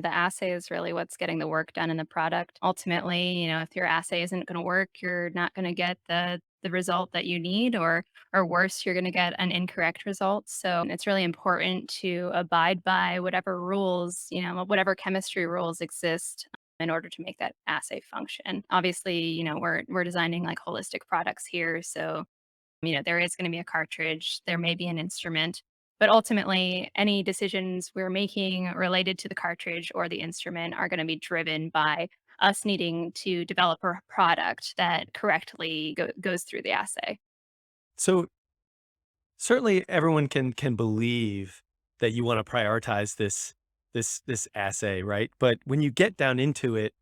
The assay is really what's getting the work done in the product. Ultimately, if your assay isn't going to work, you're not going to get the result that you need, or worse, you're going to get an incorrect result. So it's really important to abide by whatever rules, whatever chemistry rules exist in order to make that assay function. Obviously, we're designing like holistic products here, so there is going to be a cartridge, there may be an instrument, but ultimately, any decisions we're making related to the cartridge or the instrument are going to be driven by us needing to develop a product that correctly goes through the assay. So certainly everyone can believe that you want to prioritize this assay, right? But when you get down into it,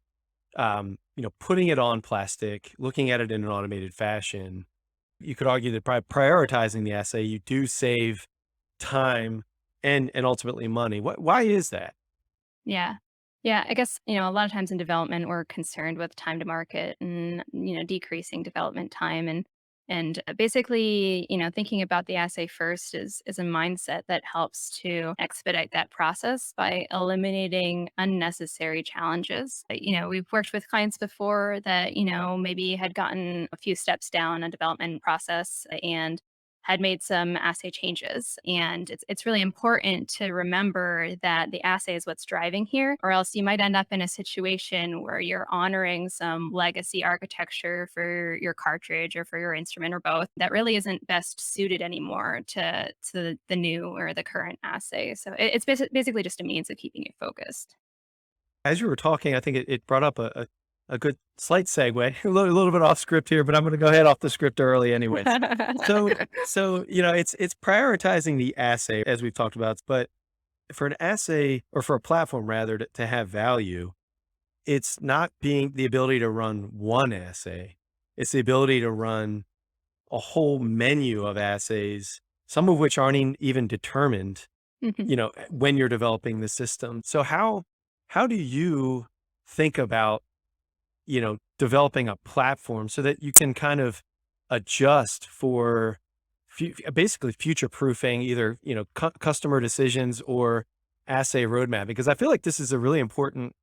putting it on plastic, looking at it in an automated fashion, you could argue that by prioritizing the assay, you do save time and ultimately money. Why is that? Yeah. Yeah, I guess, a lot of times in development, we're concerned with time to market and, decreasing development time and basically, thinking about the assay first is a mindset that helps to expedite that process by eliminating unnecessary challenges. We've worked with clients before that, maybe had gotten a few steps down a development process and had made some assay changes. And it's really important to remember that the assay is what's driving here, or else you might end up in a situation where you're honoring some legacy architecture for your cartridge or for your instrument or both that really isn't best suited anymore to the new or the current assay. So it's basically just a means of keeping you focused. As you were talking, I think it brought up a good slight segue, a little bit off script here, but I'm going to go ahead off the script early anyways. So it's prioritizing the assay as we've talked about, but for an assay or for a platform rather to have value, it's not being the ability to run one assay. It's the ability to run a whole menu of assays, some of which aren't even determined, Mhm. when you're developing the system. So how do you think about, developing a platform so that you can kind of adjust for basically future proofing either, customer decisions or assay roadmap? Because I feel like this is a really important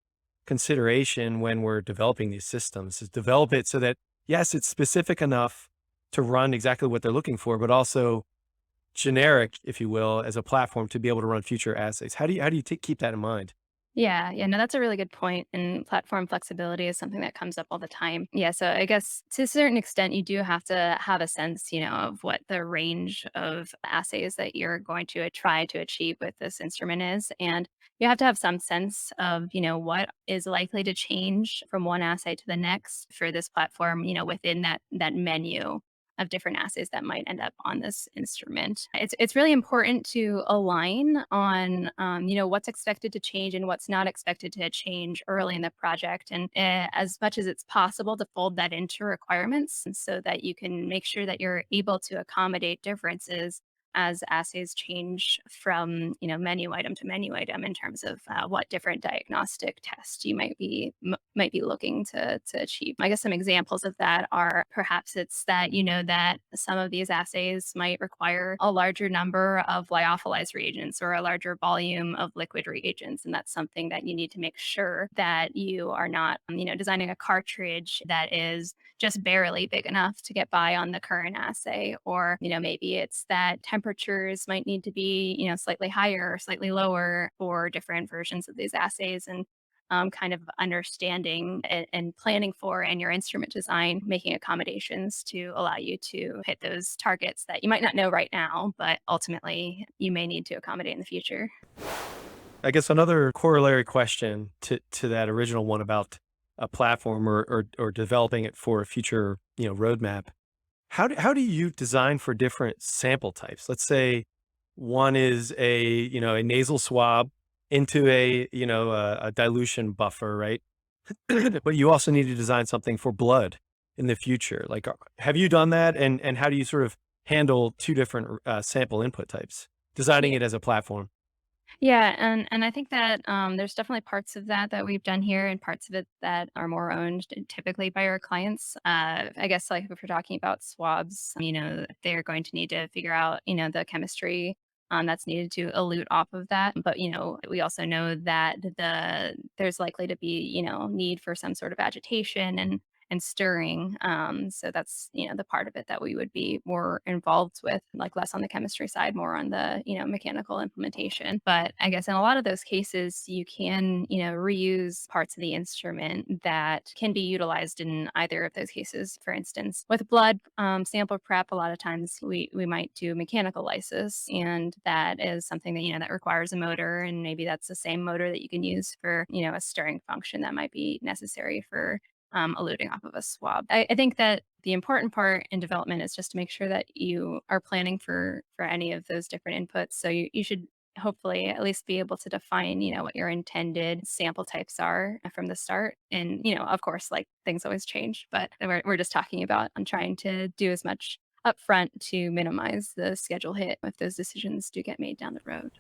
consideration when we're developing these systems is develop it so that yes, it's specific enough to run exactly what they're looking for, but also generic, if you will, as a platform to be able to run future assays. How do you keep that in mind? Yeah, yeah, no, that's a really good point. And platform flexibility is something that comes up all the time. Yeah, so I guess to a certain extent, you do have to have a sense, of what the range of assays that you're going to try to achieve with this instrument is. And you have to have some sense of, what is likely to change from one assay to the next for this platform, within that menu of different assays that might end up on this instrument. It's really important to align on what's expected to change and what's not expected to change early in the project, and as much as it's possible to fold that into requirements, and so that you can make sure that you're able to accommodate differences as assays change from menu item to menu item in terms of what different diagnostic tests you might be looking to achieve. I guess some examples of that are perhaps it's that that some of these assays might require a larger number of lyophilized reagents or a larger volume of liquid reagents, and that's something that you need to make sure that you are not designing a cartridge that is just barely big enough to get by on the current assay. Or, maybe it's that temperatures might need to be, slightly higher or slightly lower for different versions of these assays. And kind of understanding and planning for in your instrument design, making accommodations to allow you to hit those targets that you might not know right now, but ultimately you may need to accommodate in the future. I guess another corollary question to that original one about a platform or developing it for a future, roadmap. How do you design for different sample types? Let's say one is a nasal swab into a dilution buffer, right? But you also need to design something for blood in the future. Like, have you done that? And how do you sort of handle two different sample input types, designing Yeah. it as a platform? Yeah, and I think that there's definitely parts of that we've done here, and parts of it that are more owned typically by our clients. I guess like if we're talking about swabs, they're going to need to figure out the chemistry that's needed to elute off of that. But, we also know that there's likely to be, need for some sort of agitation and stirring. So that's, the part of it that we would be more involved with, like less on the chemistry side, more on the, mechanical implementation. But I guess in a lot of those cases, you can, reuse parts of the instrument that can be utilized in either of those cases. For instance, with blood sample prep, a lot of times we might do mechanical lysis, and that is something that, that requires a motor, and maybe that's the same motor that you can use for, a stirring function that might be necessary for eluting off of a swab. I think that the important part in development is just to make sure that you are planning for any of those different inputs. So you should hopefully at least be able to define, what your intended sample types are from the start. And, of course, like things always change, but we're just talking about on trying to do as much upfront to minimize the schedule hit if those decisions do get made down the road.